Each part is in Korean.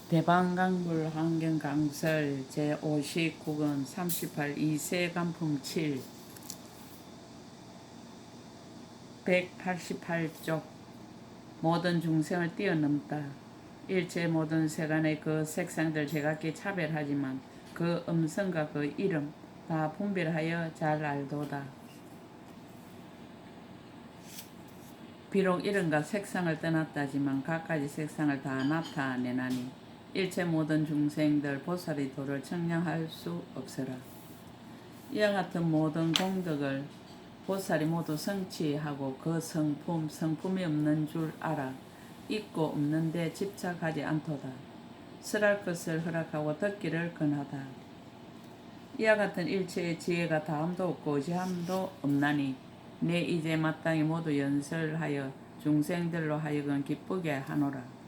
대방강물 환경강설 제59권 38 이세간품 7 188쪽 모든 중생을 뛰어넘다. 일체 모든 세간의 그 색상들 제각기 차별하지만 그 음성과 그 이름 다 분별하여 잘 알도다. 비록 이름과 색상을 떠났다지만 갖가지 색상을 다 나타내나니 일체 모든 중생들 보살의 도를 청량할 수 없으라. 이와 같은 모든 공덕을 보살이 모두 성취하고 그 성품이 없는 줄 알아 있고 없는 데 집착하지 않도다. 설할 것을 허락하고 듣기를 권하다. 이와 같은 일체의 지혜가 다함도 없고 의지함도 없나니 내 이제 마땅히 모두 연설하여 중생들로 하여금 기쁘게 하노라.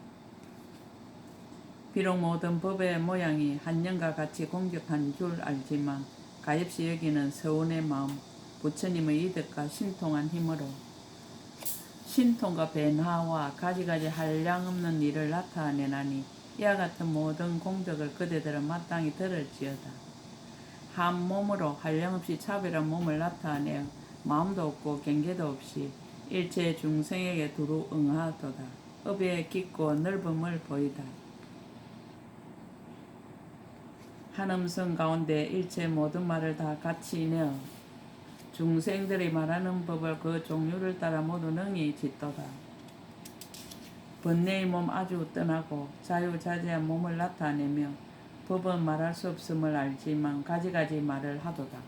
비록 모든 법의 모양이 한년과 같이 공격한 줄 알지만 가엾이 여기는 서운의 마음, 부처님의 이득과 신통한 힘으로 신통과 변화와 가지가지 한량없는 일을 나타내나니 이와 같은 모든 공덕을 그대들은 마땅히 들을지어다. 한 몸으로 한량없이 차별한 몸을 나타내어 마음도 없고 경계도 없이 일체 중생에게 두루 응하도다. 업의 깊고 넓음을 보이다. 한 음성 가운데 일체 모든 말을 다 같이 내어 중생들이 말하는 법을 그 종류를 따라 모두 능히 짓도다. 번뇌의 몸 아주 떠나고 자유자재한 몸을 나타내며 법은 말할 수 없음을 알지만 가지가지 말을 하도다.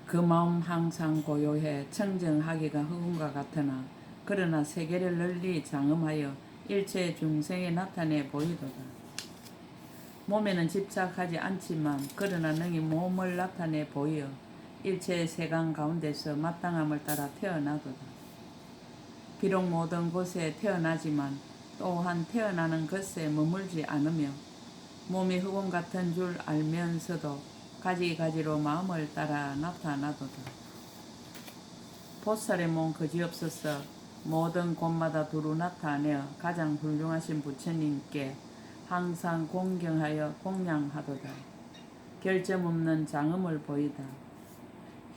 그 마음 항상 고요해 청정하기가 허군과 같으나 그러나 세계를 널리 장엄하여 일체 중생에 나타내 보이도다. 몸에는 집착하지 않지만 그러나 능히 몸을 나타내 보여 일체의 세간 가운데서 마땅함을 따라 태어나도다. 비록 모든 곳에 태어나지만 또한 태어나는 것에 머물지 않으며 몸이 흑원 같은 줄 알면서도 가지가지로 마음을 따라 나타나도다. 보살의 몸 그지없어서 모든 곳마다 두루 나타내어 가장 훌륭하신 부처님께 항상 공경하여 공양하도다. 결점 없는 장엄을 보이다.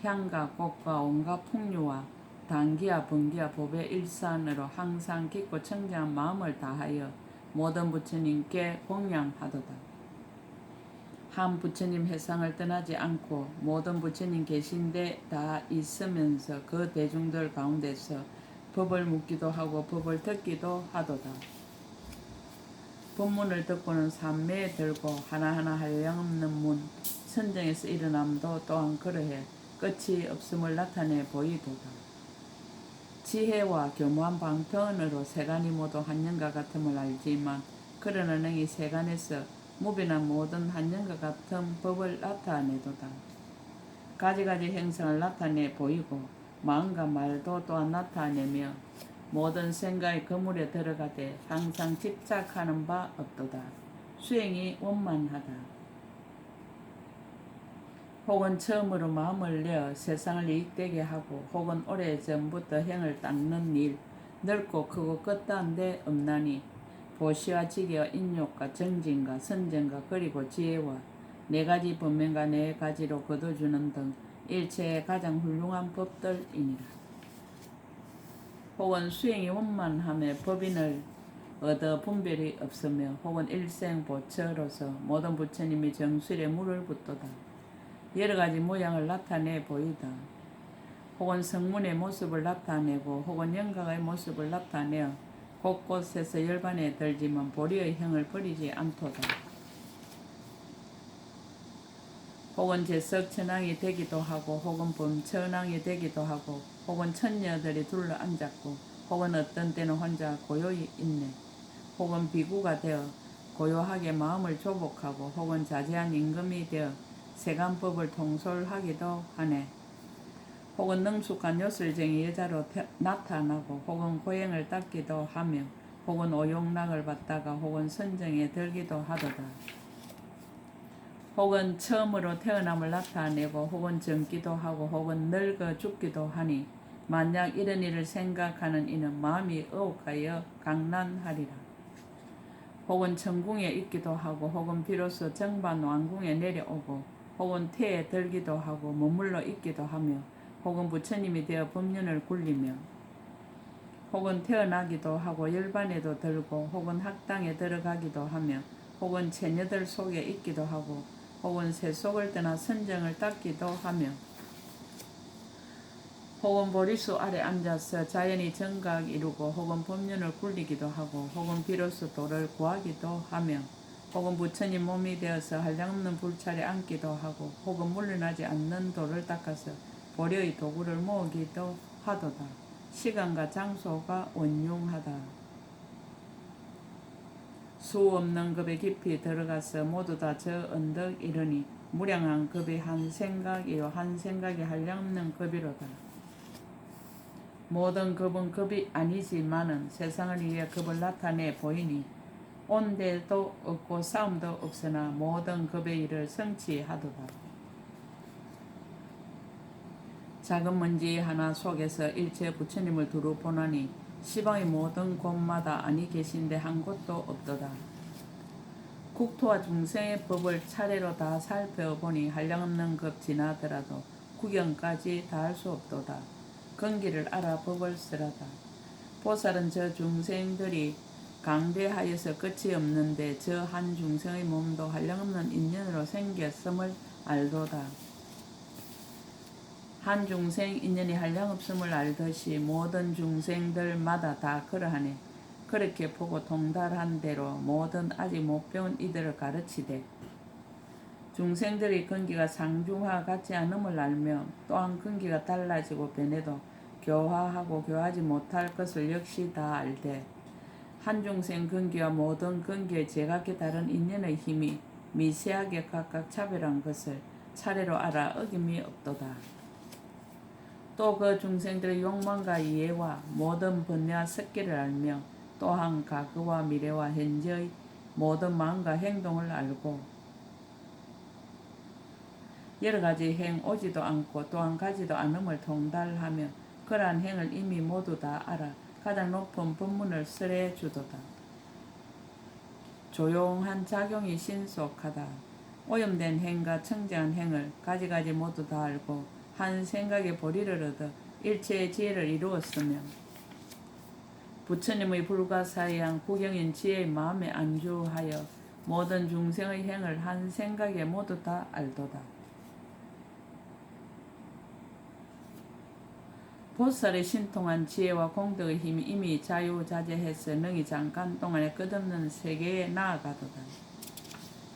향과 꽃과 온갖 풍류와 단기와 번기와 법의 일산으로 항상 깊고 청정한 마음을 다하여 모든 부처님께 공양하도다. 한 부처님 해상을 떠나지 않고 모든 부처님 계신 데 다 있으면서 그 대중들 가운데서 법을 묻기도 하고 법을 듣기도 하도다. 법문을 듣고는 삼매에 들고 하나하나 한량없는 문, 선정에서 일어남도 또한 그러해 끝이 없음을 나타내 보이도다. 지혜와 교묘한 방편으로 세간이 모두 한년과 같음을 알지만 그러나 능히 세간에서 무변한 모든 한년과 같은 법을 나타내도다. 가지가지 행성을 나타내 보이고 마음과 말도 또한 나타내며 모든 생각의 그물에 들어가되 항상 집착하는 바 없도다. 수행이 원만하다. 혹은 처음으로 마음을 내어 세상을 이익되게 하고 혹은 오래전부터 행을 닦는 일 넓고 크고 끝다한 데 없나니 보시와 지혜와 인욕과 정진과 선정과 그리고 지혜와 네 가지 번면과 네 가지로 거둬주는 등 일체의 가장 훌륭한 법들이니라. 혹은 수행이 원만함에 법인을 얻어 분별이 없으며 혹은 일생보처로서 모든 부처님이 정술에 물을 붓도다. 여러가지 모양을 나타내 보이다. 혹은 성문의 모습을 나타내고 혹은 영각의 모습을 나타내어 곳곳에서 열반에 들지만 보리의 형을 버리지 않도다. 혹은 제석천왕이 되기도 하고 혹은 범천왕이 되기도 하고 혹은 천녀들이 둘러 앉았고 혹은 어떤 때는 혼자 고요히 있네. 혹은 비구가 되어 고요하게 마음을 조복하고 혹은 자제한 임금이 되어 세간법을 통솔하기도 하네. 혹은 능숙한 요술쟁이 여자로 나타나고 혹은 고행을 닦기도 하며 혹은 오용락을 받다가 혹은 선정에 들기도 하도다. 혹은 처음으로 태어남을 나타내고 혹은 젊기도 하고 혹은 늙어 죽기도 하니 만약 이런 일을 생각하는 이는 마음이 의혹하여 강난하리라. 혹은 천궁에 있기도 하고 혹은 비로소 정반 왕궁에 내려오고 혹은 태에 들기도 하고 머물러 있기도 하며 혹은 부처님이 되어 법륜을 굴리며 혹은 태어나기도 하고 열반에도 들고 혹은 학당에 들어가기도 하며 혹은 처녀들 속에 있기도 하고 혹은 세속을 떠나 선정을 닦기도 하며 혹은 보리수 아래 앉아서 자연히 정각 이루고 혹은 법륜을 굴리기도 하고 혹은 비로소 도를 구하기도 하며 혹은 부처님 몸이 되어서 한량없는 불찰에 앉기도 하고 혹은 물러나지 않는 돌을 닦아서 보려의 도구를 모으기도 하도다. 시간과 장소가 원흉하다. 수 없는 급에 깊이 들어가서 모두 다 저 언덕 이르니 무량한 급이 한 생각이요 한 생각이 한량없는 급이로다. 모든 급은 급이 아니지만은 세상을 위해 급을 나타내 보이니 온데도 없고 싸움도 없으나 모든 급의 일을 성취하도다. 작은 먼지 하나 속에서 일체 부처님을 두루 보나니 시방의 모든 곳마다 아니 계신데 한 곳도 없도다. 국토와 중생의 법을 차례로 다 살펴보니 한량없는 급 지나더라도 구경까지 다 할 수 없도다. 근기를 알아 법을 쓰라다. 보살은 저 중생들이 강대하여서 끝이 없는데 저 한 중생의 몸도 한량없는 인연으로 생겼음을 알도다. 한 중생 인연이 한량없음을 알듯이 모든 중생들마다 다 그러하네. 그렇게 보고 통달한 대로 모든 아직 못 배운 이들을 가르치되 중생들의 근기가 상중하 같지 않음을 알며 또한 근기가 달라지고 변해도 교화하고 교하지 못할 것을 역시 다 알되 한 중생 근기와 모든 근기의 제각기 다른 인연의 힘이 미세하게 각각 차별한 것을 차례로 알아 어김이 없도다. 또 그 중생들의 욕망과 이해와 모든 번뇌와 습기를 알며 또한 과거와 미래와 현재의 모든 마음과 행동을 알고 여러 가지 행 오지도 않고 또한 가지도 않음을 통달하며 그러한 행을 이미 모두 다 알아 가장 높은 법문을 설해 주도다. 조용한 작용이 신속하다. 오염된 행과 청정한 행을 가지가지 모두 다 알고 한 생각에 보리를 얻어 일체의 지혜를 이루었으며 부처님의 불가사의한 구경인 지혜의 마음에 안주하여 모든 중생의 행을 한 생각에 모두 다 알도다. 보살의 신통한 지혜와 공덕의 힘이 이미 자유자재해서 능히 잠깐 동안에 끝없는 세계에 나아가도다.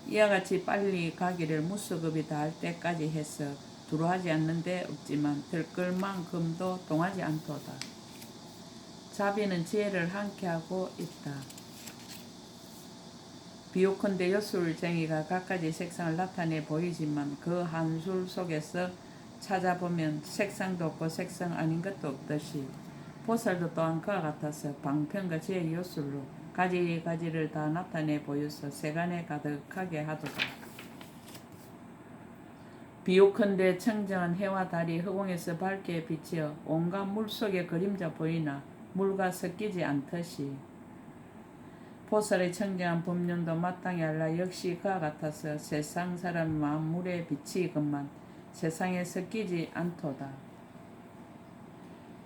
이와 같이 빨리 가기를 무수급이 닿을 때까지 해서 두루하지 않는 데 없지만 들끌만큼도 동하지 않도다. 자비는 지혜를 함께하고 있다. 비옥컨대 여술쟁이가 갖가지 색상을 나타내 보이지만 그 한술 속에서 찾아보면 색상도 없고 색상 아닌 것도 없듯이 보살도 또한 그와 같아서 방편과 지혜의 요술로 가지가지를 다 나타내 보여서 세간에 가득하게 하도다. 비옥컨대 청정한 해와 달이 허공에서 밝게 비치어 온갖 물속에 그림자 보이나 물과 섞이지 않듯이 보살의 청정한 법륜도 마땅히 알라 역시 그와 같아서 세상 사람 마음 물에 비치건만 세상에 섞이지 않도다.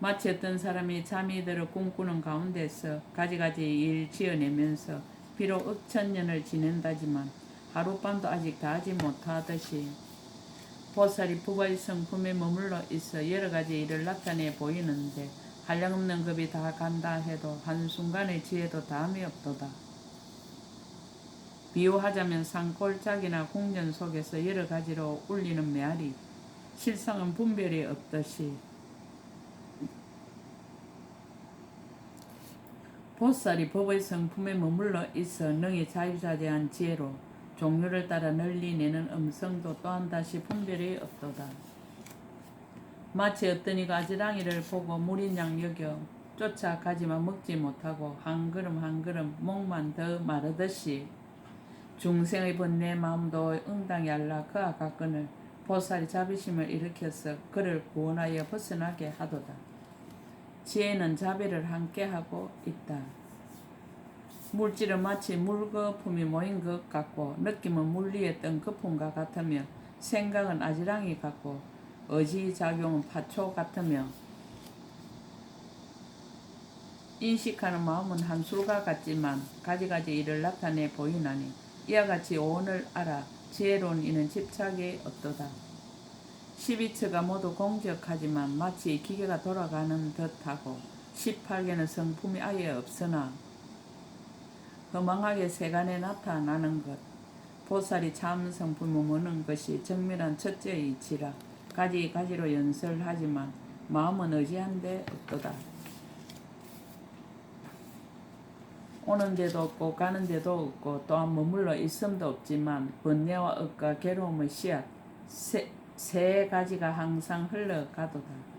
마치 어떤 사람이 잠이 들어 꿈꾸는 가운데서 가지가지 일 지어내면서 비록 억천년을 지낸다지만 하룻밤도 아직 다 하지 못하듯이 보살이 법의 성품에 머물러 있어 여러가지 일을 나타내 보이는데 한량없는 급이 다 간다 해도 한순간의 지혜도 다함이 없도다. 비유하자면 산골짜기나 궁전 속에서 여러 가지로 울리는 메아리, 실상은 분별이 없듯이 보살이 법의 성품에 머물러 있어 능히 자유자재한 지혜로 종류를 따라 널리 내는 음성도 또한 다시 분별이 없도다. 마치 어떤 이가 아지랑이를 보고 물인 양 여겨 쫓아가지만 먹지 못하고 한 걸음 한 걸음 목만 더 마르듯이 중생의 번뇌 마음도 응당히 알라 그와 같거늘 보살이 자비심을 일으켜서 그를 구원하여 벗어나게 하도다. 지혜는 자비를 함께하고 있다. 물질은 마치 물거품이 모인 것 같고 느낌은 물 위에 뜬 거품과 같으며 생각은 아지랑이 같고 의지작용은 파초 같으며 인식하는 마음은 한술과 같지만 가지가지 일을 나타내 보이나니 이와 같이 오온을 알아 지혜로운 이는 집착이 없도다. 12처가 모두 공적하지만 마치 기계가 돌아가는 듯하고 18개는 성품이 아예 없으나 허망하게 세간에 나타나는 것. 보살이 참 성품을 무는 것이 정밀한 첫째의 이치라. 가지가지로 연설하지만 마음은 의지한데 없도다. 오는 데도 없고 가는 데도 없고 또한 머물러 있음도 없지만 번뇌와 억과 괴로움의 씨앗 세 가지가 항상 흘러가도다.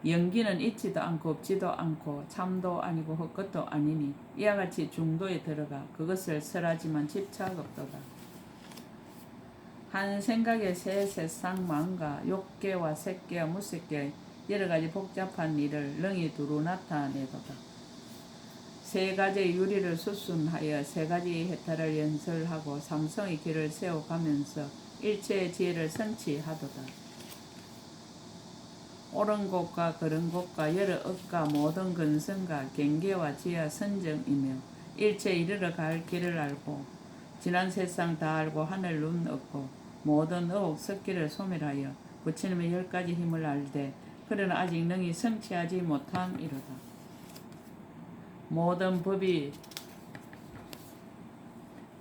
연기는 있지도 않고 없지도 않고 참도 아니고 헛것도 아니니 이와 같이 중도에 들어가 그것을 설하지만 집착 없도다. 한 생각에 새 세상 마음과 욕계와 색계와 무색계의 여러 가지 복잡한 일을 능히 두루 나타내도다. 세 가지의 유리를 수순하여 세 가지의 해탈을 연설하고 삼성의 길을 세워가면서 일체의 지혜를 성취하도다. 옳은 곳과 그른 곳과 여러 업과 모든 근성과 경계와 지혜와 선정이며 일체에 이르러 갈 길을 알고 지난 세상 다 알고 하늘 눈 없고 모든 의혹 섞기를 소멸하여 부처님의 10가지 힘을 알되 그러나 아직 능히 성취하지 못함이로다. 모든 법이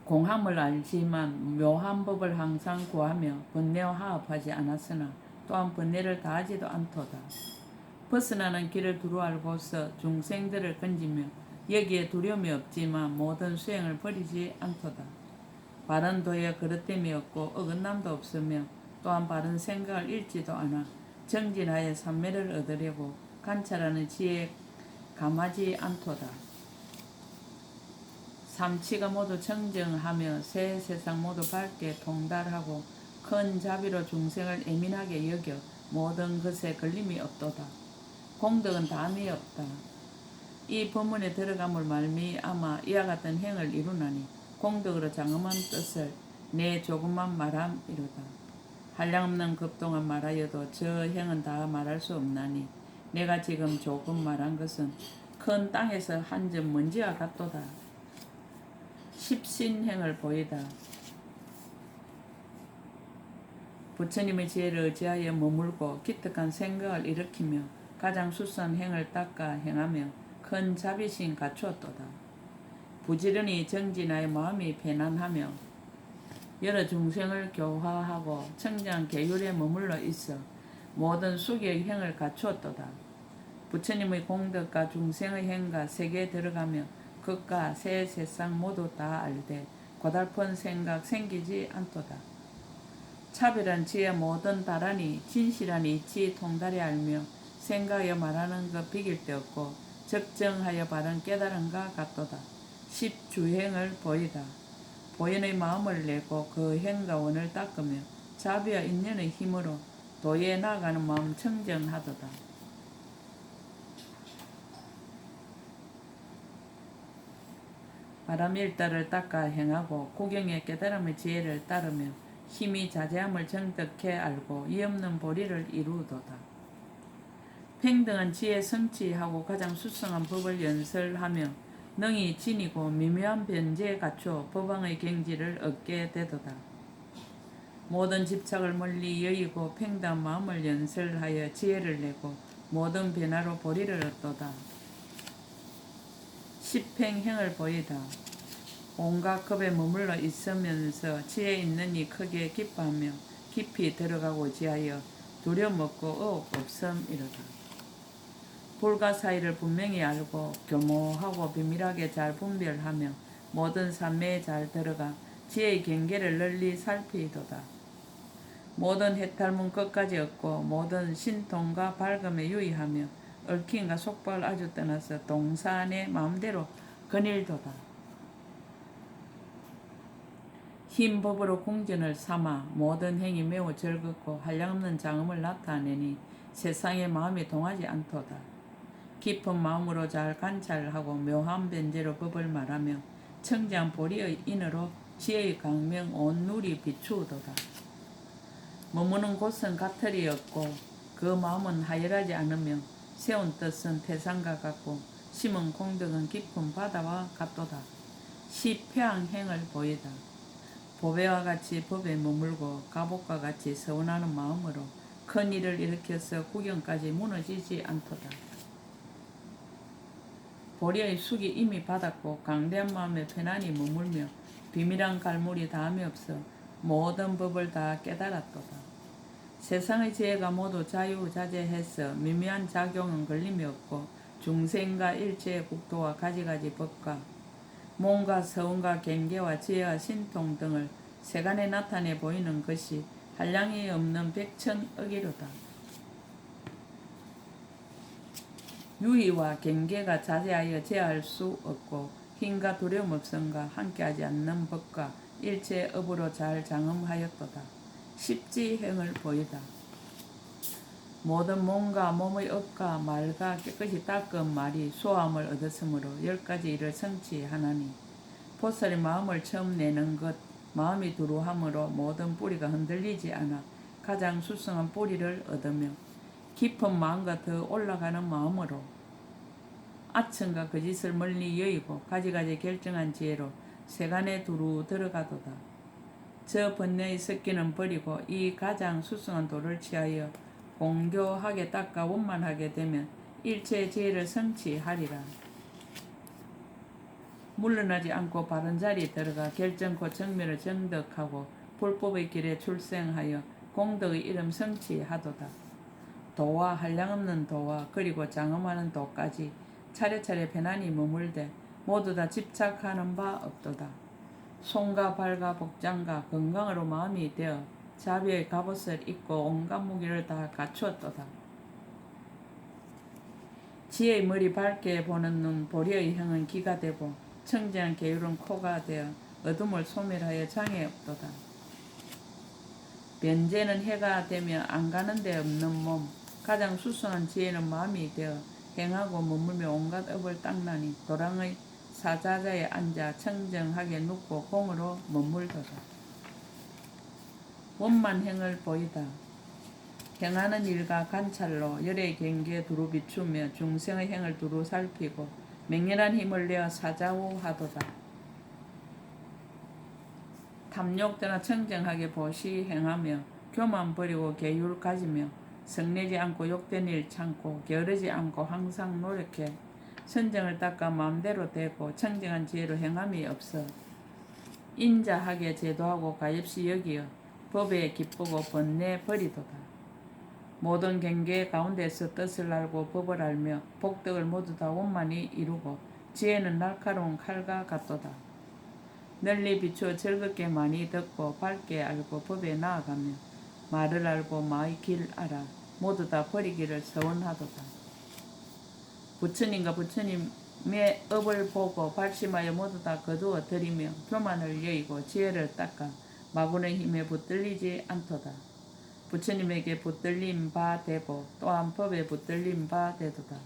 공함을 알지만 묘한 법을 항상 구하며 번뇌와 화합하지 않았으나 또한 번뇌를 다하지도 않도다. 벗어나는 길을 두루 알고서 중생들을 건지며 여기에 두려움이 없지만 모든 수행을 버리지 않도다. 바른 도에 그릇됨이 없고 어긋남도 없으며 또한 바른 생각을 잃지도 않아 정진하여 삼매를 얻으려고 관찰하는 지혜에 감하지 않도다. 삼치가 모두 청정하며 새 세상 모두 밝게 통달하고 큰 자비로 중생을 예민하게 여겨 모든 것에 걸림이 없도다. 공덕은 담이 없다. 이 법문에 들어감을 말미암아 이와 같은 행을 이루나니 공덕으로 장엄한 뜻을 내 조금만 말함이로다. 한량없는 급동안 말하여도 저 행은 다 말할 수 없나니 내가 지금 조금 말한 것은 큰 땅에서 한 점 먼지와 같도다. 십신행을 보이다. 부처님의 지혜를 의지하여 머물고 기특한 생각을 일으키며 가장 수수한 행을 닦아 행하며 큰 자비심 갖추었도다. 부지런히 정진하여 마음이 편안하며 여러 중생을 교화하고 청정 계율에 머물러 있어 모든 수기의 행을 갖추었도다. 부처님의 공덕과 중생의 행과 세계에 들어가며 그가 새 세상 모두 다 알되 고달픈 생각 생기지 않도다. 차별한 지혜 모든 다라니 진실한 이치 통달히 알며 생각하여 말하는 것 비길 데 없고 적정하여 바른 깨달음과 같도다. 십주행을 보이다. 보현의 마음을 내고 그 행과 원을 닦으며 자비와 인연의 힘으로 도에 나아가는 마음 청정하도다. 바람일다를 닦아 행하고 구경의 깨달음의 지혜를 따르며 힘이 자제함을 정득해 알고 이없는 보리를 이루도다. 평등한 지혜 성취하고 가장 수성한 법을 연설하며 능히 지니고 미묘한 변제에 갖추어 법왕의 경지를 얻게 되도다. 모든 집착을 멀리 여의고 평등한 마음을 연설하여 지혜를 내고 모든 변화로 보리를 얻도다. 십행행을 보이다. 온갖 급에 머물러 있으면서 지혜 있는 이 크게 기뻐하며 깊이 들어가고 지하여 두려움 없고 의혹 없음이로다. 불과 사이를 분명히 알고 교모하고 비밀하게 잘 분별하며 모든 산매에 잘 들어가 지혜의 경계를 널리 살피도다. 모든 해탈문 끝까지 얻고 모든 신통과 밝음에 유의하며 얽힘과 속박을 아주 떠나서 동산의 마음대로 거닐도다. 흰 법으로 궁전을 삼아 모든 행이 매우 즐겁고 한량없는 장엄을 나타내니 세상에 마음이 동하지 않도다. 깊은 마음으로 잘 관찰하고 묘한 변제로 법을 말하며 청지한 보리의 인으로 지혜의 강명 온 누리 비추우도다. 머무는 곳은 가틀이 없고 그 마음은 하열하지 않으며 세운 뜻은 태산과 같고 심은 공덕은 깊은 바다와 같도다. 시패양행을 보이다. 보배와 같이 법에 머물고 갑옷과 같이 서운하는 마음으로 큰 일을 일으켜서 구경까지 무너지지 않도다. 보리의 숙이 이미 받았고 강대한 마음에 편안히 머물며 비밀한 갈물이 다음이 없어 모든 법을 다 깨달았도다. 세상의 지혜가 모두 자유자재해서 미미한 작용은 걸림이 없고 중생과 일체의 국토와 가지가지 법과 몸과 서운과 경계와 지혜와 신통 등을 세간에 나타내 보이는 것이 한량이 없는 백천억이로다. 유의와 경계가 자제하여 제어할 수 없고 힘과 두려움 없음과 함께하지 않는 법과 일체의 업으로 잘 장엄하였도다. 십지행을 보이다. 모든 몸과 몸의 업과 말과 깨끗이 닦은 말이 수함을 얻었으므로 10가지 일을 성취하나니 보살의 마음을 처음 내는 것 마음이 두루함으로 모든 뿌리가 흔들리지 않아 가장 수성한 뿌리를 얻으며 깊은 마음과 더 올라가는 마음으로 아첨과 거짓을 멀리 여의고 가지가지 결정한 지혜로 세간에 두루 들어가도다. 저 번뇌의 섞이는 버리고 이 가장 수성한 도를 취하여 공교하게 닦아 원만하게 되면 일체의 지혜를 성취하리라. 물러나지 않고 바른 자리에 들어가 결정코 정면을 정덕하고 불법의 길에 출생하여 공덕의 이름 성취하도다. 도와 한량없는 도와 그리고 장엄하는 도까지 차례차례 편안히 머물되 모두 다 집착하는 바 없도다. 손과 발과 복장과 건강으로 마음이 되어 자비의 갑옷을 입고 온갖 무기를 다 갖추었도다. 지혜의 머리 밝게 보는 눈 보리의 형은 귀가 되고 청정한 계율은 코가 되어 어둠을 소멸하여 장애 없도다. 변제는 해가 되며 안 가는 데 없는 몸 가장 수성한 지혜는 마음이 되어 행하고 머물며 온갖 업을 닦나니 도랑의 사자자에 앉아 청정하게 눕고 공으로 머물도다. 원만행을 보이다. 행하는 일과 관찰로 열의 경계에 두루 비추며 중생의 행을 두루 살피고 맹렬한 힘을 내어 사자우하도다. 탐욕되나 청정하게 보시 행하며 교만 버리고 계율 가지며 성내지 않고 욕된 일 참고 게으르지 않고 항상 노력해 선정을 닦아 마음대로 되고 청정한 지혜로 행함이 없어 인자하게 제도하고 가엾이 여기어 법에 기쁘고 번뇌 버리도다. 모든 경계 가운데서 뜻을 알고 법을 알며 복덕을 모두 다 원만히 이루고 지혜는 날카로운 칼과 같도다. 널리 비추어 즐겁게 많이 듣고 밝게 알고 법에 나아가며 말을 알고 마의 길 알아 모두 다 버리기를 서원하도다. 부처님과 부처님의 업을 보고 발심하여 모두 다 거두어 들이며 교만을 여의고 지혜를 닦아 마구의 힘에 붙들리지 않도다. 부처님에게 붙들림 바 되고 또한 법에 붙들림 바 되도다.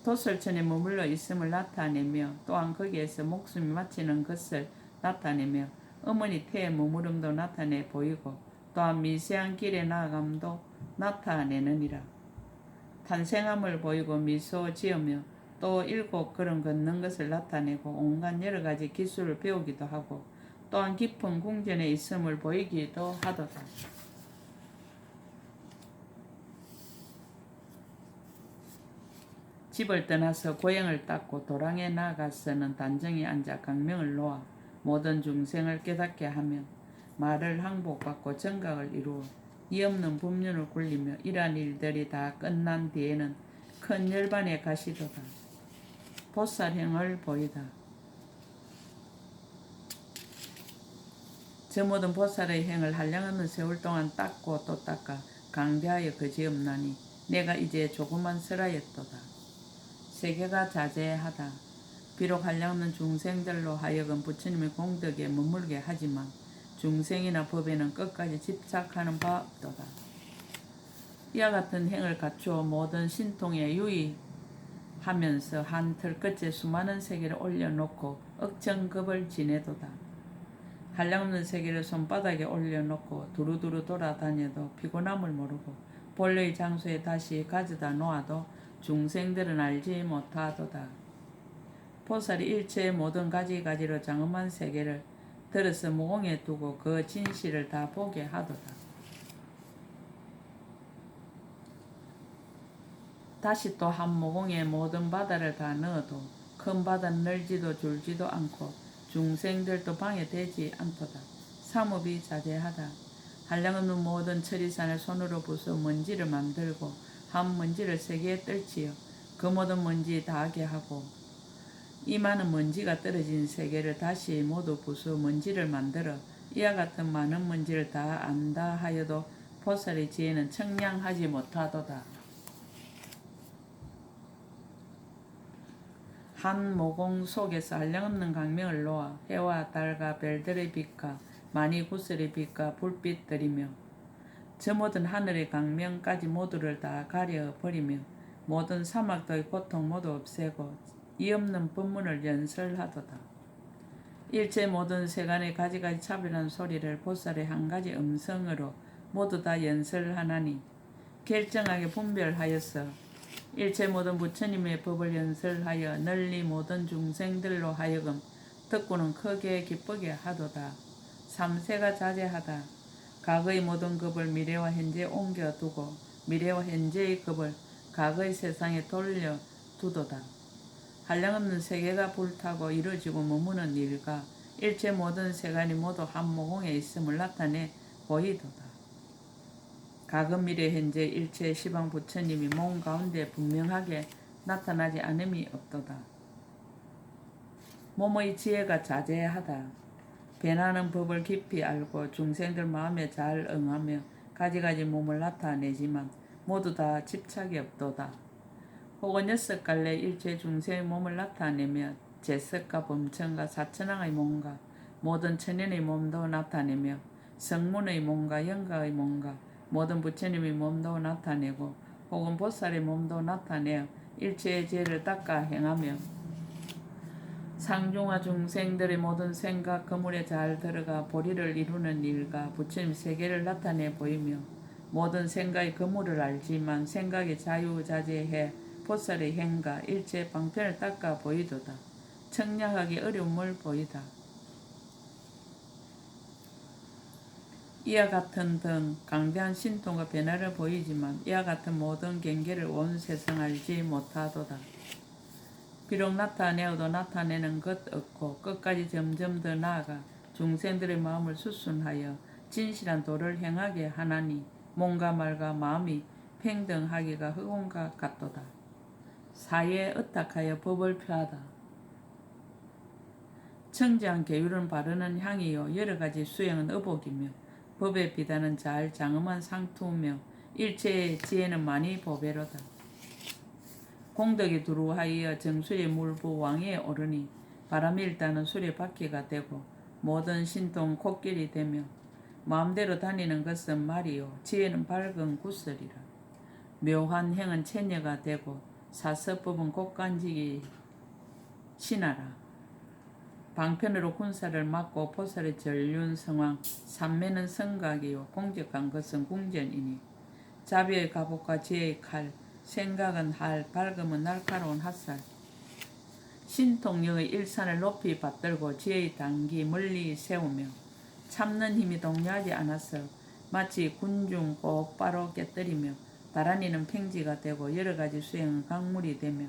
도설천에 머물러 있음을 나타내며 또한 거기에서 목숨이 마치는 것을 나타내며 어머니 태의 머무름도 나타내 보이고 또한 미세한 길에 나아감도 나타내느니라. 탄생함을 보이고 미소 지으며 또 7 걸음 걷는 것을 나타내고 온갖 여러가지 기술을 배우기도 하고 또한 깊은 궁전에 있음을 보이기도 하도다. 집을 떠나서 고향을 닦고 도랑에 나아가서는 단정히 앉아 강명을 놓아 모든 중생을 깨닫게 하며 말을 항복받고 정각을 이루어 이 없는 분륜을 굴리며 이러한 일들이 다 끝난 뒤에는 큰 열반에 가시도다. 보살행을 보이다. 저 모든 보살의 행을 한량없는 세월 동안 닦고 또 닦아 강대하여 그지없나니 내가 이제 조그만 설하였도다. 세계가 자제하다. 비록 한량없는 중생들로 하여금 부처님의 공덕에 머물게 하지만 중생이나 법에는 끝까지 집착하는 바 없도다. 이와 같은 행을 갖추어 모든 신통에 유의 하면서 한 털 끝에 수많은 세계를 올려놓고 억정급을 지내도다. 한량없는 세계를 손바닥에 올려놓고 두루두루 돌아다녀도 피곤함을 모르고 본래의 장소에 다시 가져다 놓아도 중생들은 알지 못하도다. 보살이 일체의 모든 가지가지로 장엄한 세계를 들어서 무공에 두고 그 진실을 다 보게 하도다. 다시 또 한 모공에 모든 바다를 다 넣어도 큰 바다는 늘지도 줄지도 않고 중생들도 방해되지 않도다. 사무비 자제하다. 한량없는 모든 천리산을 손으로 부숴 먼지를 만들고 한 먼지를 세계에 떨치어 그 모든 먼지 다하게 하고 이 많은 먼지가 떨어진 세계를 다시 모두 부숴 먼지를 만들어 이와 같은 많은 먼지를 다 안다 하여도 보살의 지혜는 청량하지 못하도다. 한 모공 속에서 한량없는 강명을 놓아 해와 달과 별들의 빛과 많이 구슬의 빛과 불빛들이며 저 모든 하늘의 강명까지 모두를 다 가려버리며 모든 사막도의 고통 모두 없애고 이 없는 법문을 연설하도다. 일체 모든 세간의 가지가지 차별한 소리를 보살의 한 가지 음성으로 모두 다 연설하나니 결정하게 분별하여서 일체 모든 부처님의 법을 연설하여 널리 모든 중생들로 하여금 듣고는 크게 기쁘게 하도다. 삼세가 자제하다. 과거의 모든 급을 미래와 현재에 옮겨두고 미래와 현재의 급을 과거의 세상에 돌려두도다. 한량없는 세계가 불타고 이루어지고 머무는 일과 일체 모든 세간이 모두 한 모공에 있음을 나타내 보이도다. 과거 미래 현재 일체 시방 부처님이 몸 가운데 분명하게 나타나지 않음이 없도다. 몸의 지혜가 자제하다. 변하는 법을 깊이 알고 중생들 마음에 잘 응하며 가지가지 몸을 나타내지만 모두 다 집착이 없도다. 혹은 여섯 갈래 일체 중생의 몸을 나타내며 제석과 범천과 사천왕의 몸과 모든 천연의 몸도 나타내며 성문의 몸과 영가의 몸과 모든 부처님의 몸도 나타내고 혹은 보살의 몸도 나타내어 일체의 죄를 닦아 행하며 상중하 중생들의 모든 생각 그물에 잘 들어가 보리를 이루는 일과 부처님 세계를 나타내 보이며 모든 생각의 그물을 알지만 생각의 자유자재해 보살의 행과 일체 방편을 닦아 보이도다. 청량하기 어려움을 보이다. 이와 같은 등 강대한 신통과 변화를 보이지만 이와 같은 모든 경계를 온 세상 알지 못하도다. 비록 나타내어도 나타내는 것 없고 끝까지 점점 더 나아가 중생들의 마음을 수순하여 진실한 도를 행하게 하나니 몸과 말과 마음이 평등하기가 허공과 같도다. 사회에 의탁하여 법을 표하다. 청지한 계율은 바르는 향이요 여러 가지 수행은 의복이며 법의 비단은 잘 장엄한 상투며 일체의 지혜는 많이 보배로다. 공덕이 두루하여 정수의 물부 왕위에 오르니 바람이 일단은 술의 바퀴가 되고 모든 신통 콧길이 되며 마음대로 다니는 것은 말이요 지혜는 밝은 구슬이라. 묘한 행은 체녀가 되고 사서법은 곡간직이 신하라. 방편으로 군사를 막고 보살의 전륜 성왕 삼매는 성각이요 공적한 것은 궁전이니 자비의 갑옷과 지혜의 칼 생각은 할 밝음은 날카로운 핫살 신통력의 일산을 높이 받들고 지혜의 단기 멀리 세우며 참는 힘이 동요하지 않아서 마치 군중 곧바로 깨뜨리며 다란이는 평지가 되고 여러가지 수행은 강물이 되며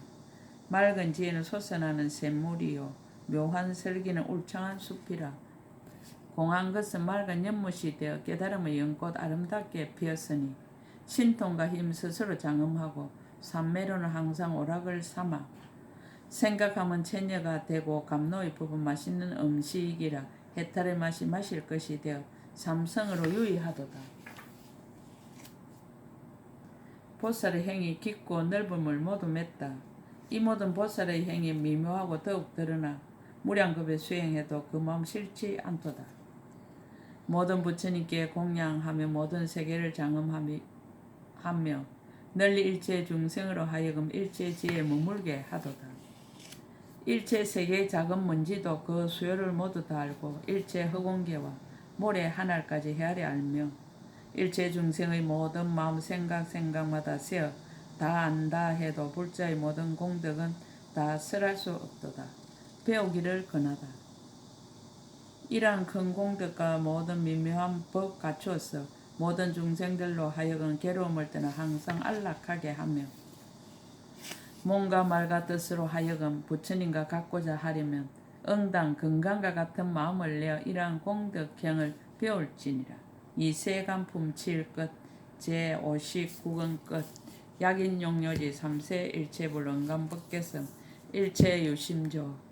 맑은 지혜는 솟아나는 샘물이요 묘한 설기는 울창한 숲이라. 공한 것은 맑은 연못이 되어 깨달음의 연꽃 아름답게 피었으니 신통과 힘 스스로 장엄하고 삼매로는 항상 오락을 삼아 생각하면 체녀가 되고 감노의 법은 맛있는 음식이라 해탈의 맛이 마실 것이 되어 삼성으로 유의하도다. 보살의 행이 깊고 넓음을 모두 맺다. 이 모든 보살의 행이 미묘하고 더욱 드러나 무량급에 수행해도 그 마음 싫지 않도다. 모든 부처님께 공양하며 모든 세계를 장엄하며 널리 일체 중생으로 하여금 일체지에 머물게 하도다. 일체 세계의 작은 먼지도 그 수요를 모두 다 알고 일체 흑온계와 모래 하늘까지 헤아려 알며 일체 중생의 모든 마음 생각마다 세어 다 안다 해도 불자의 모든 공덕은 다 설할 수 없도다. 배우기를 권하다. 이러한 큰 공덕과 모든 미묘한 법 갖추어서 모든 중생들로 하여금 괴로움을 떠나 항상 안락하게 하며 몸과 말과 뜻으로 하여금 부처님과 같고자 하려면 응당 건강과 같은 마음을 내어 이러한 공덕형을 배울지니라. 이 세간품 7끝 제59권 끝 약인용료지 3세 일체불 응감법계성 일체유심조